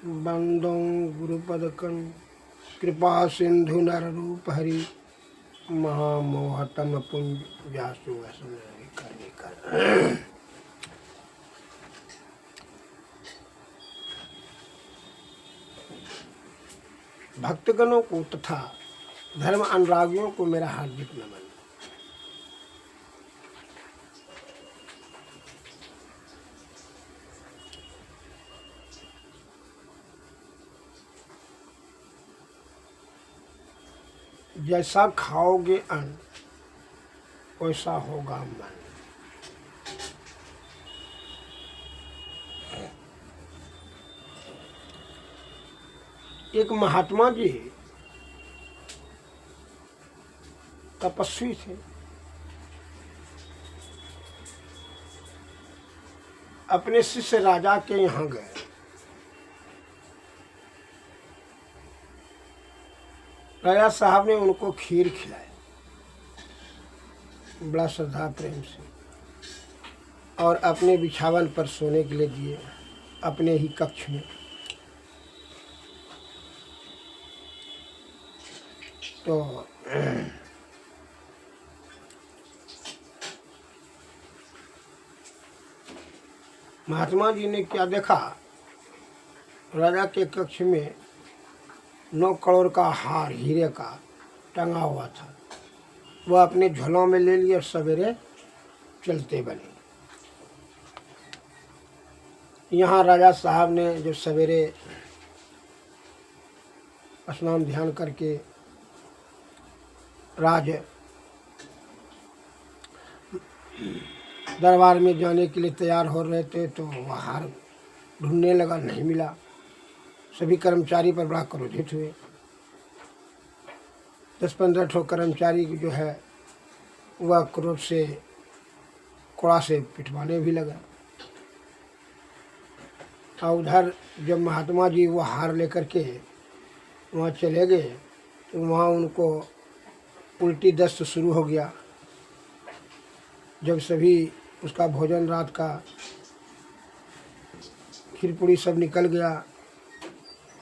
बंदों गुरुपदकं कृपा सिंधु नर रूप हरि महामोहतम पुंज व्यासु भक्तगणों को तथा धर्म अनुरागियों को मेरा हार्दिक नमन। जैसा खाओगे अन्न वैसा होगा मन। एक महात्मा जी तपस्वी थे। अपने शिष्य राजा के यहाँ गए। राजा साहब ने उनको खीर खिलाई बड़ा श्रद्धा प्रेम से, और अपने बिछावन पर सोने के लिए दिए, अपने ही कक्ष में। तो महात्मा जी ने क्या देखा, राजा के कक्ष में 9 करोड़ का हार हीरे का टंगा हुआ था। वह अपने झोलों में ले लिए, सवेरे चलते बने। यहाँ राजा साहब ने जो सवेरे स्नान ध्यान करके राज दरबार में जाने के लिए तैयार हो रहे थे, तो वह हार ढूंढने लगा, नहीं मिला। सभी कर्मचारी पर बड़ा क्रोधित हुए। 10-15 ठो कर्मचारी जो है वह क्रोध से कोड़ा से पिटवाने भी लगा। और उधर जब महात्मा जी वो हार लेकर के वहाँ चले गए, तो वहाँ उनको उल्टी दस्त शुरू हो गया। जब सभी उसका भोजन रात का खीर पूड़ी सब निकल गया,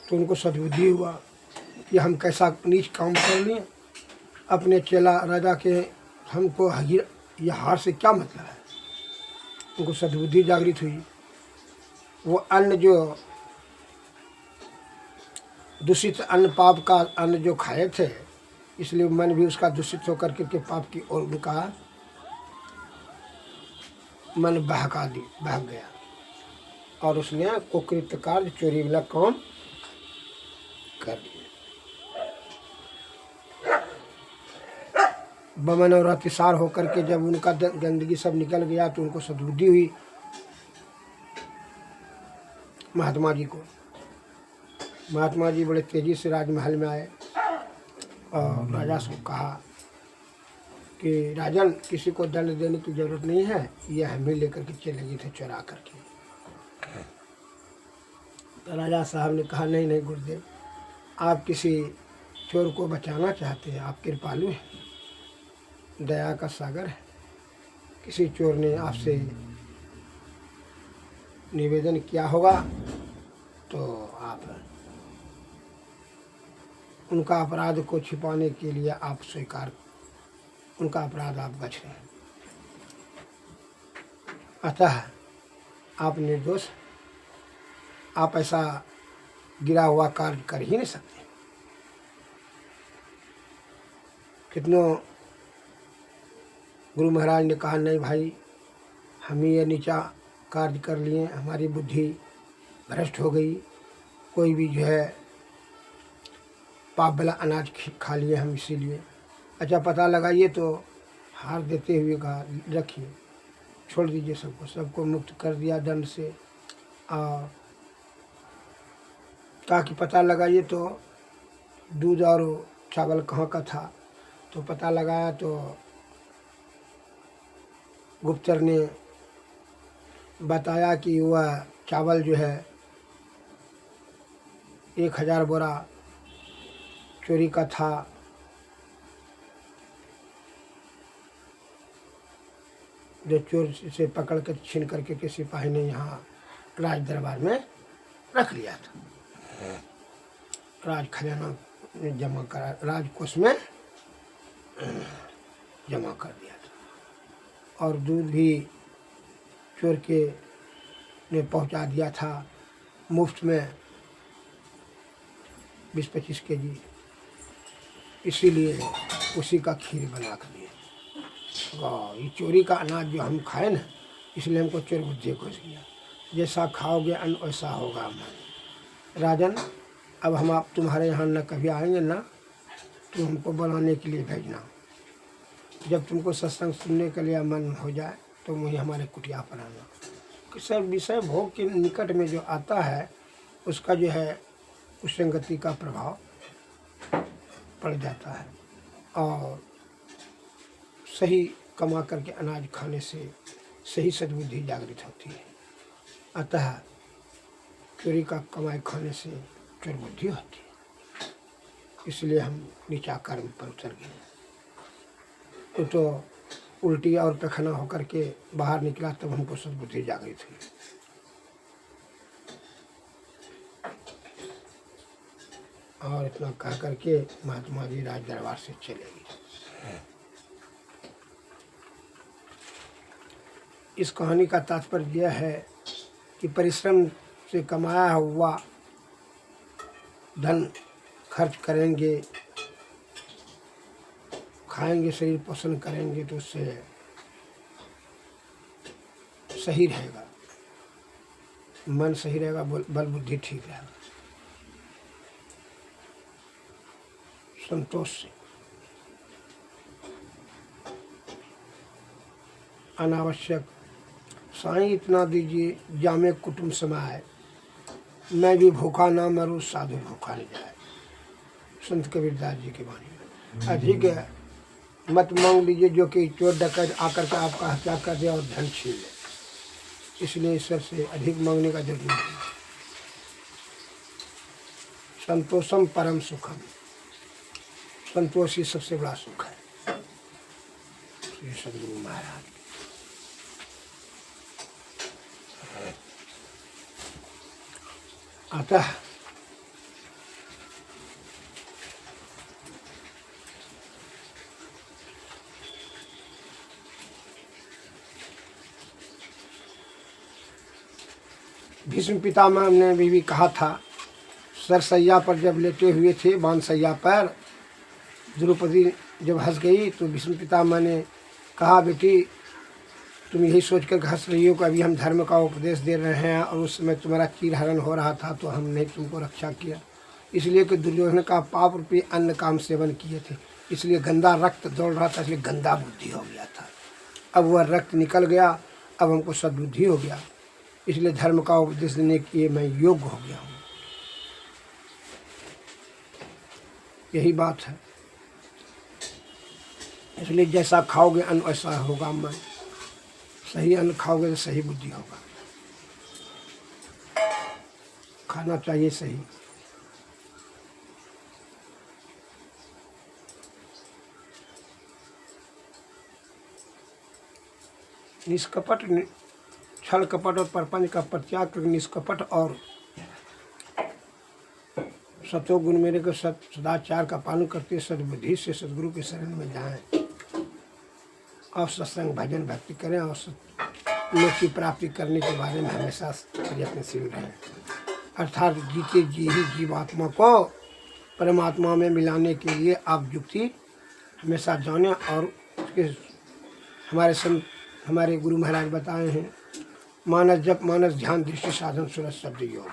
तो उनको सद्बुद्धि हुआ कि हम कैसा नीच काम कर लिए। अपने चेला राजा के हमको यह हार से क्या मतलब है। उनको सद्बुद्धि जागृत हुई। वो अन्न जो दूषित अन्न, पाप का अन्न जो खाए थे, इसलिए मन भी उसका दूषित होकर के पाप की ओर उनका मन बहक गया, और उसने कुकृत्य कार्य, चोरी वाला काम कर दिया। बमन और अतिसार होकर के जब उनका गंदगी सब निकल गया, तो उनको सद्बुद्धि हुई महात्मा जी को। महात्मा जी बड़े तेजी से राजमहल में आए और राजा से कहा कि राजन, किसी को दंड देने की जरूरत नहीं है, यह हमें लेकर के चले गए थे चुरा करके। तो राजा साहब ने कहा, नहीं नहीं गुरुदेव, आप किसी चोर को बचाना चाहते हैं, आप कृपालु हैं, दया का सागर है। किसी चोर ने आपसे निवेदन किया होगा, तो आप उनका अपराध को छिपाने के लिए आप स्वीकार, उनका अपराध आप बच रहे हैं। अतः आप निर्दोष, आप ऐसा गिरा हुआ कार्य कर ही नहीं सकते। कितनों गुरु महाराज ने कहा, नहीं भाई, हम ही ये नीचा कार्य कर लिए, हमारी बुद्धि भ्रष्ट हो गई, कोई भी जो है पाप वाला अनाज खा लिए हम, इसीलिए। अच्छा, पता लगाइए तो हार देते हुए कहा, रखिए, छोड़ दीजिए सबको। सबको मुक्त कर दिया दंड से, और ताकि पता लगाइए तो दूध और चावल कहाँ का था। तो पता लगाया तो गुप्तचर ने बताया कि वह चावल जो है 1000 बोरा चोरी का था। जो चोर से पकड़ कर छीन करके किसी सिपाही ने यहाँ राज दरबार में रख लिया था। राज खजाना में जमा करा, राजकोष में जमा कर दिया था। और दूध भी चोर के ने पहुंचा दिया था मुफ्त में 20-25 केजी, इसीलिए उसी का खीर बना कर दिया। ये चोरी का अनाज जो हम खाए ना, इसलिए हमको चोर बुद्धि घुस गया। जैसा खाओगे अन्न वैसा होगा मन। राजन, अब हम आप तुम्हारे यहाँ न कभी आएंगे ना, तुम हमको बनाने के लिए भेजना। जब तुमको सत्संग सुनने के लिए मन हो जाए तो वही हमारे कुटिया पर आना। सब विषय भोग के निकट में जो आता है उसका जो है कुसंगति का प्रभाव पड़ जाता है, और सही कमा करके अनाज खाने से सही सद्बुद्धि जागृत होती है। अतः चोरी का कमाई खाने से चोर बुद्धि होती है, इसलिए हम नीचा कर्म पर उतर गए। तो उल्टी और पैखाना होकर के बाहर निकला तब हमको सद्बुद्धि जागृत हुई। और इतना कह करके महात्मा जी राज दरबार से चले गए। इस कहानी का तात्पर्य यह है कि परिश्रम से कमाया हुआ धन खर्च करेंगे, खाएंगे, शरीर पोषण करेंगे तो उससे सही रहेगा, मन सही रहेगा, बल बुद्धि ठीक रहेगा। संतोष से, अनावश्यक साईं इतना दीजिए जामे कुटुंब समाए, मैं भी भूखा ना मरूं साधु भूखा न जाए। संत कबीरदास जी की वाणी में अधिक है, मत मांग लीजिए जो कि चोर डकैत आकर के आपका हत्या कर दे और धन छीन ले। इसलिए ईश्वर से अधिक मांगने का जरूरत नहीं। संतोषम परम सुखम, संतोष ही सबसे बड़ा सुख है। श्री सद्गुरु महाराज अतः भीष्म पितामह ने भी कहा था, सरसैया पर जब लेटे हुए थे बानसैया पर, द्रौपदी जब हंस गई तो भीष्म पितामह ने कहा, बेटी तुम यही सोचकर हंस रही हो कि अभी हम धर्म का उपदेश दे रहे हैं और उस समय तुम्हारा चीरहरण हो रहा था तो हमने तुमको रक्षा किया। इसलिए कि दुर्योधन का पाप रूपी अन्न काम सेवन किए थे, इसलिए गंदा रक्त दौड़ रहा था, इसलिए गंदा बुद्धि हो गया था। अब वह रक्त निकल गया, अब हमको सद्बुद्धि हो गया, इसलिए धर्म का उपदेश देने के लिए मैं योग्य हो गया हूँ। यही बात है। इसलिए जैसा खाओगे अन्न वैसा होगा मन। सही अन्न खाओगे तो सही बुद्धि होगा। खाना चाहिए सही। निष्कपट, छल कपट और प्रपंच का परित्याग करके निष्कपट और सतोगुण मेरे को सदाचार का पालन करते सद्बुद्धि से सदगुरु के शरण में जाएं और सत्संग भजन भक्ति करें और मोक्ष की प्राप्ति करने के बारे में हमेशा प्रयत्नशील रहें। अर्थात जीते जी ही जीवात्मा को परमात्मा में मिलाने के लिए आप युक्ति हमेशा जानें। और उसके हमारे गुरु महाराज बताए हैं, मानस जप, मानस ध्यान, दृष्टि साधन, सूरज शब्द योग।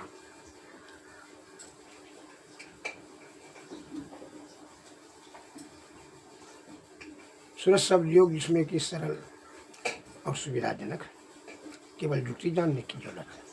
सूरज शब्द योग जिसमें कि सरल और सुविधाजनक है, केवल युक्ति जानने की जरूरत है।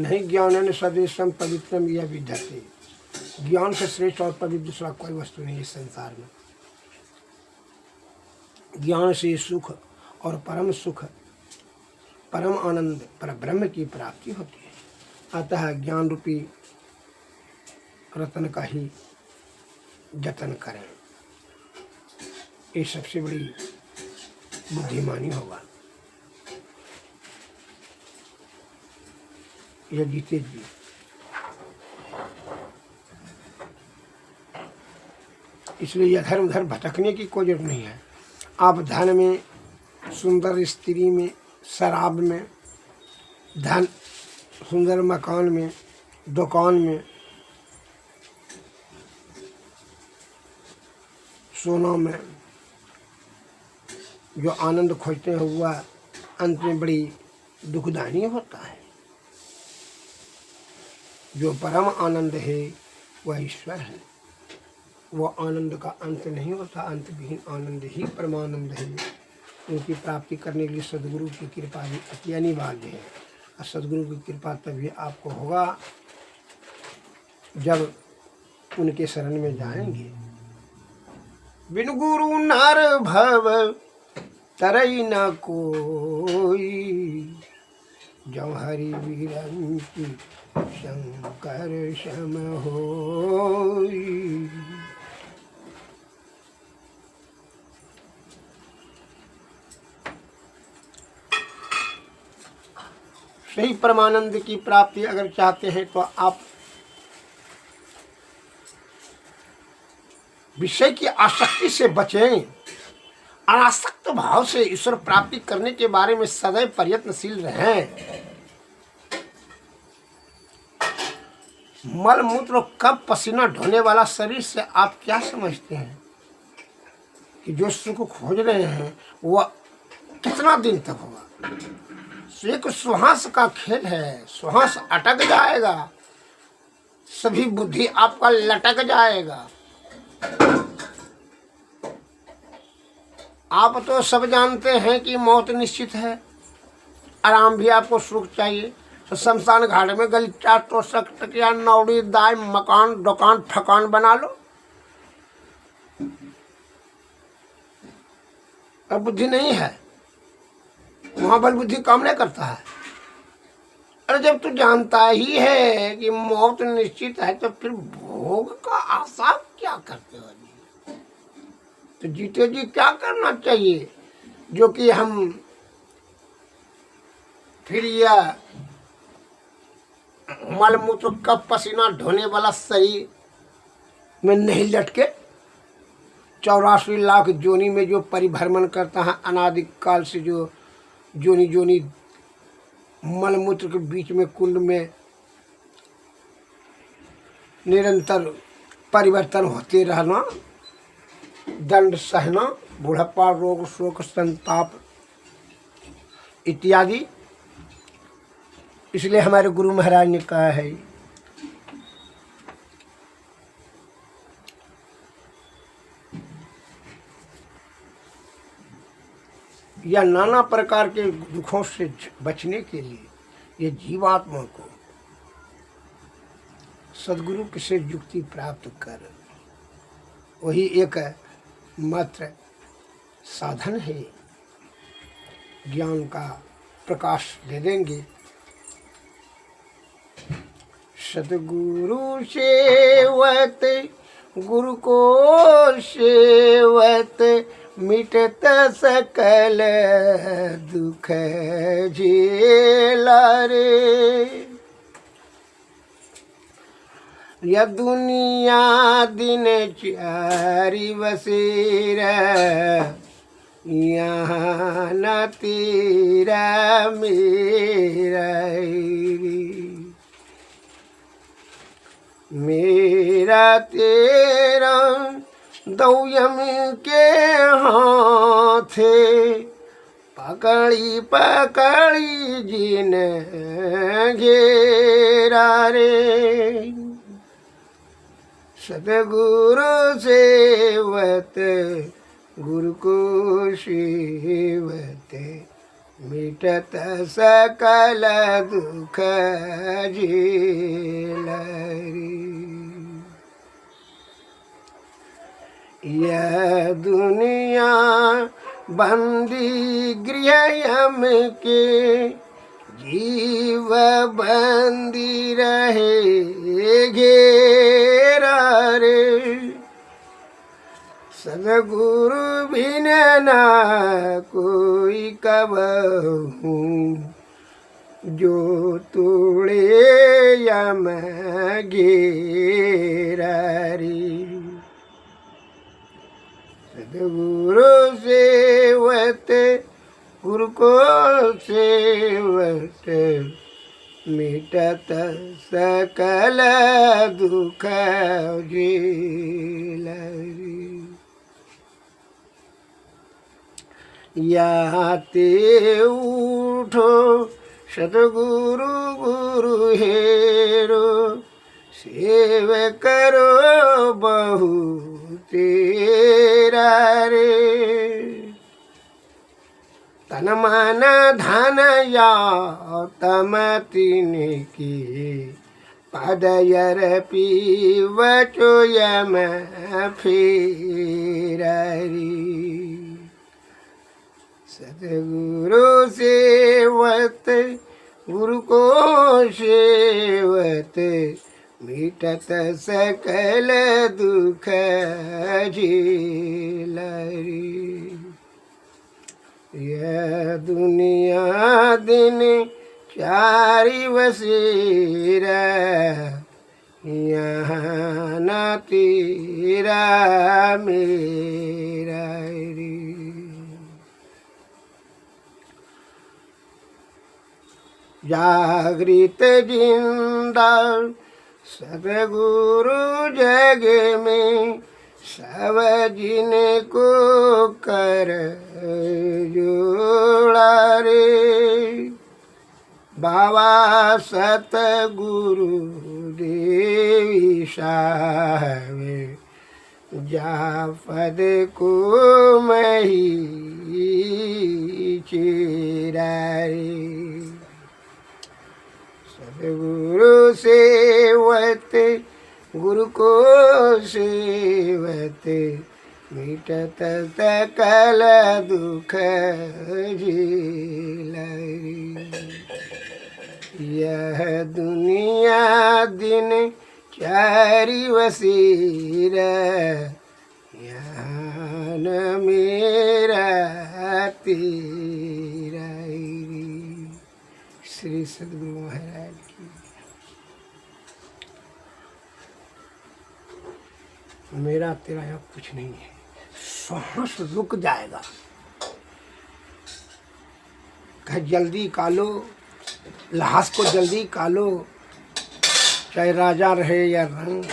नहीं ज्ञान सदृशम पवित्रम यह विद्यते। ज्ञान से श्रेष्ठ और पवित्र दूसरा कोई वस्तु नहीं इस संसार में। ज्ञान से सुख और परम सुख, परम आनंद, पर ब्रह्म की प्राप्ति होती है। अतः ज्ञान रूपी रत्न का ही जतन करें, ये सबसे बड़ी बुद्धिमानी होगा। यह जीते जी इसलिए इधर उधर भटकने की कोई जरूरत नहीं है। आप धन में, सुंदर स्त्री में, शराब में, धन, सुंदर मकान में, दुकान में, सोना में जो आनंद खोजते हैं वह अंत में बड़ी दुखदायी होता है। जो परम आनंद है वह ईश्वर है। वो आनंद का अंत नहीं होता, अंत विहीन आनंद ही परमानंद है। उनकी प्राप्ति करने के लिए सदगुरु की कृपा भी अति अनिवार्य है। और सदगुरु की कृपा तभी आपको होगा जब उनके शरण में जाएंगे। बिन गुरु नर भव तरई न कोई, जौ हरि विरंची शंकर सम होई। सही परमानंद की प्राप्ति अगर चाहते हैं तो आप विषय की आसक्ति से बचें। अनासक्त भाव से ईश्वर प्राप्ति करने के बारे में सदैव प्रयत्नशील रहें। मल मूत्र कब पसीना ढोने वाला शरीर से आप क्या समझते हैं कि जो सुख खोज रहे हैं वह कितना दिन तक होगा? एक सुहास का खेल है, सुहास अटक जाएगा, सभी बुद्धि आपका लटक जाएगा। आप तो सब जानते हैं कि मौत निश्चित है, आराम भी आपको सुख चाहिए। तो शमशान घाट में गलीचा तोशक तकिया नौड़ी दाई मकान दुकान ठकान बना लो। अब बुद्धि नहीं है, वहां बल बुद्धि काम नहीं करता है। अरे जब तू जानता ही है कि मौत निश्चित है तो फिर भोग का आशा क्या करते हो? तो जीते जी क्या करना चाहिए जो कि हम फिर यह मलमूत्र का पसीना ढोने वाला शरीर में नहीं लटके। 84 लाख जोनी में जो परिभ्रमण करता है, अनादिकाल से जो जोनी जोनी मलमूत्र के बीच में कुंड में निरंतर परिवर्तन होते रहना, दंड सहना, बुढ़ापा, रोग, शोक, संताप इत्यादि। इसलिए हमारे गुरु महाराज ने कहा है या नाना प्रकार के दुखों से बचने के लिए ये जीवात्मा को सदगुरु से युक्ति प्राप्त कर, वही एक मात्र साधन है। ज्ञान का प्रकाश दे देंगे। सतगुरु सेवत गुरु को सेवत, मिटत सकल दुख झेला रे। यह दुनिया दिन चारि बसेर, यहाँ न तेरा मेरा, मेरा तेरा दौयम के हाथे, पकड़ी पकड़ी जिन घेरा रे। सतगुरु सेवत गुरु को सेवत, मिटत सकल दुख झेलरी। यह दुनिया बंदी गृह यम के, जीव बंदी रहे घेरा रे। सदगुरु बिन ना कोई कबहू, जो तोड़े यम घेरा रे। सदगुरु सेवत गुरु को सेवत, मिटत सकल दुख झेलरी। याते उठो सतगुरु गुरु हेरो, सेव करो बहु तेरा रे। तन मन धन या तम तीन की, पदयर पीवचो यम फेररी। सतगुरु सेवत गुरु को सेवत, मिटत सकल दुख झेलरी। यह दुनिया दिन चारि बसेर, यहाँ न तेरा मेरा रे। जागृत जिंदा सतगुरु जग में, सब जिन को कर जोड़ा रे। बाबा सतगुरु देवी साहब, जा पद को मही चेरा रे। सतगुरु सेवत गुरु को सेवत, मिटत सकल दुख झेलरी। यह दुनिया दिन चारि बसेर, यहाँ न मेरा तेरा रे। श्री सद्गुरु महाराज की। मेरा तेरा यहाँ कुछ नहीं है। सांस रुक जाएगा, कह जल्दी कालो, लाश को जल्दी कालो। चाहे राजा रहे या रंग,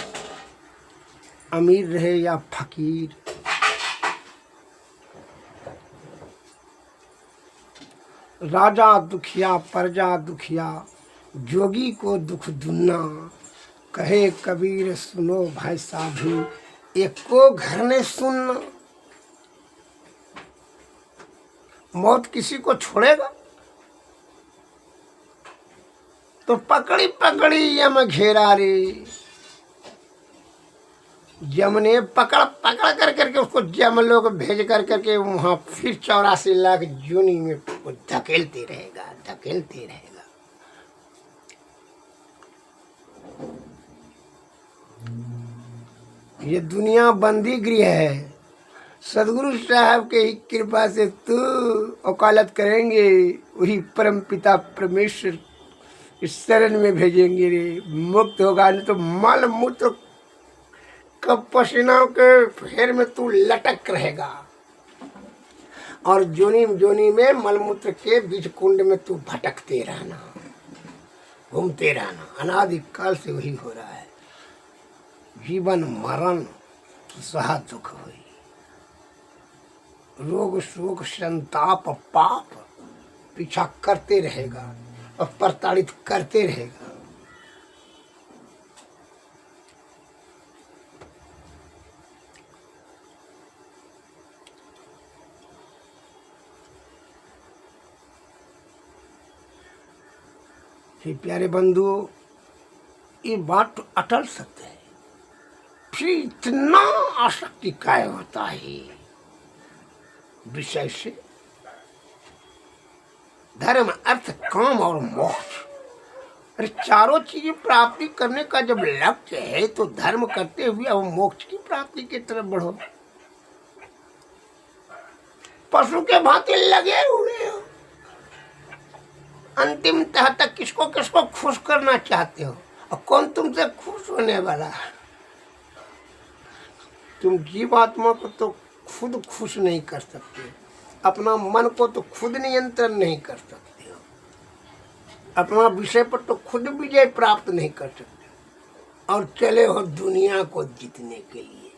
अमीर रहे या फकीर, राजा दुखिया प्रजा दुखिया, जोगी को दुख दुन्ना। कहे कबीर सुनो भाई साहब, एक को घर ने सुनना। मौत किसी को छोड़ेगा तो पकड़ी पकड़ी यम घेरा रे। जम ने पकड़ पकड़ कर करके उसको जम लोग भेज कर करके वहां फिर 84 लाख जूनी में वो धकेलते रहेगा, धकेलते रहेगा। ये दुनिया बंदी गृह है। सदगुरु साहब के ही कृपा से तू वकालत करेंगे, वही परम पिता परमेश्वर इस शरण में भेजेंगे रे। मुक्त होगा, नहीं तो मल मूत्र कब पसीना के फेर में तू लटक रहेगा, और जोनी जोनी में मलमूत्र के बीच कुंड में तू भटकते रहना, घूमते रहना। अनादिकाल से वही हो रहा है। जीवन मरण सहा दुख हुई, रोग शोक संताप पाप पीछा करते रहेगा और प्रताड़ित करते रहेगा। हे प्यारे बंधुओं, ये बात तो अटल सत्य है, फिर इतना आसक्ति काय होता है विषय से। धर्म, अर्थ, काम और मोक्ष, अरे चारों चीजें प्राप्ति करने का जब लक्ष्य है तो धर्म करते हुए अब मोक्ष की प्राप्ति की तरफ बढ़ो। पशु के भांति लगे हुए हो, अंतिम तह तक किसको किसको खुश करना चाहते हो, और कौन तुमसे खुश होने वाला है? तुम जीवात्मा को तो खुद खुश नहीं कर सकते, अपना मन को तो खुद नियंत्रण नहीं कर सकते हो, अपना विषय पर तो खुद विजय प्राप्त नहीं कर सकते, और चले हो दुनिया को जीतने के लिए।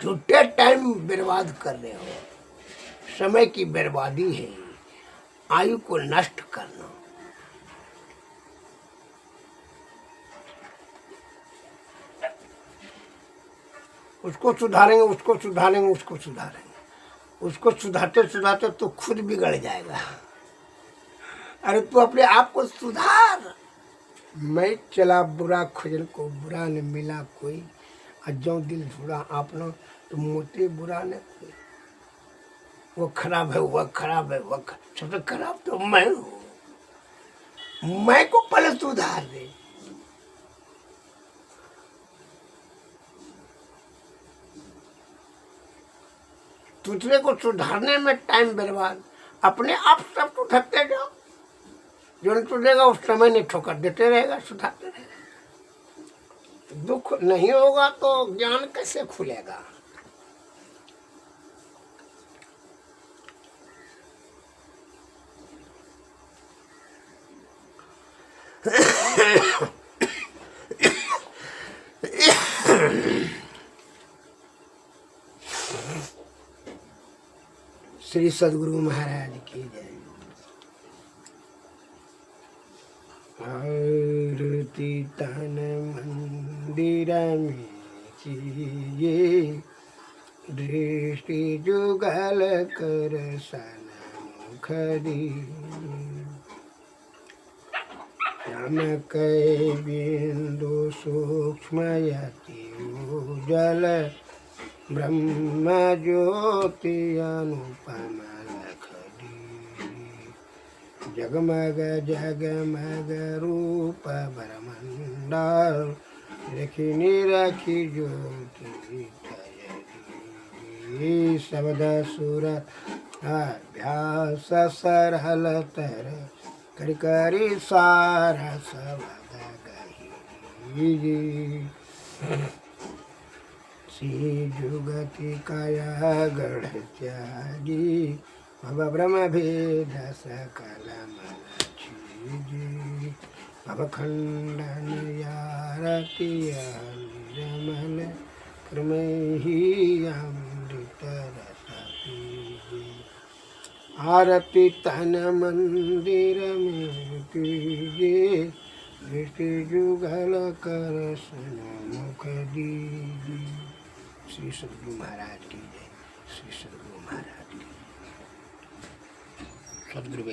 झूठे टाइम बर्बाद कर रहे हो, समय की बर्बादी है, आयु को नष्ट करना। उसको सुधारेंगे, उसको सुधारेंगे, उसको सुधारेंगे, उसको सुधारते सुधारते तो खुद बिगड़ जाएगा। अरे तू अपने आप को सुधार। मैं चला बुरा खुजल को बुरा न मिला कोई, अज्जों दिल जुड़ा आपना तो मोटे बुरा न कोई। वो खराब है, वह खराब है, वह सबसे खराब तो मैं हूँ। मैं को पहले सुधार दे। दूसरे को सुधारने में टाइम बर्बाद, अपने आप सब सुधरते जाओ। जो टूटेगा उस समय नहीं, ठोकर देते रहेगा, सुधारते रहेगा। दुख नहीं होगा तो ज्ञान कैसे खुलेगा? श्री सद्गुरु महाराज की जय। आरती तन मंदिर में कीजिए, दृष्टि जुगल कर सन्मुख दीजिए। चमक बिंदु सूक्ष्म यति उज्जल, ब्रह्म ज्योति अनुपम लख दीजिए। जगमग जगमग रूप ब्रह्मांड, रखी निरखी ज्योति तय। शब्द सुर अभ्यास सरल तर, कर करी सारा शब्द गही। श्री जुगति काया गढ़ त्यागी, भव ब्रह्म भेद सकल मल छीजी। भव खंडन आरती निर्मल, क्रमहि अमृत रस पीजी। आरती तन मंदिर में कीजिए, दृष्टि जुगल कर सन्मुख दीजिए। श्री सद्गुरु महाराज की जय। श्री सद्गुरु महाराज की। सद्गुरु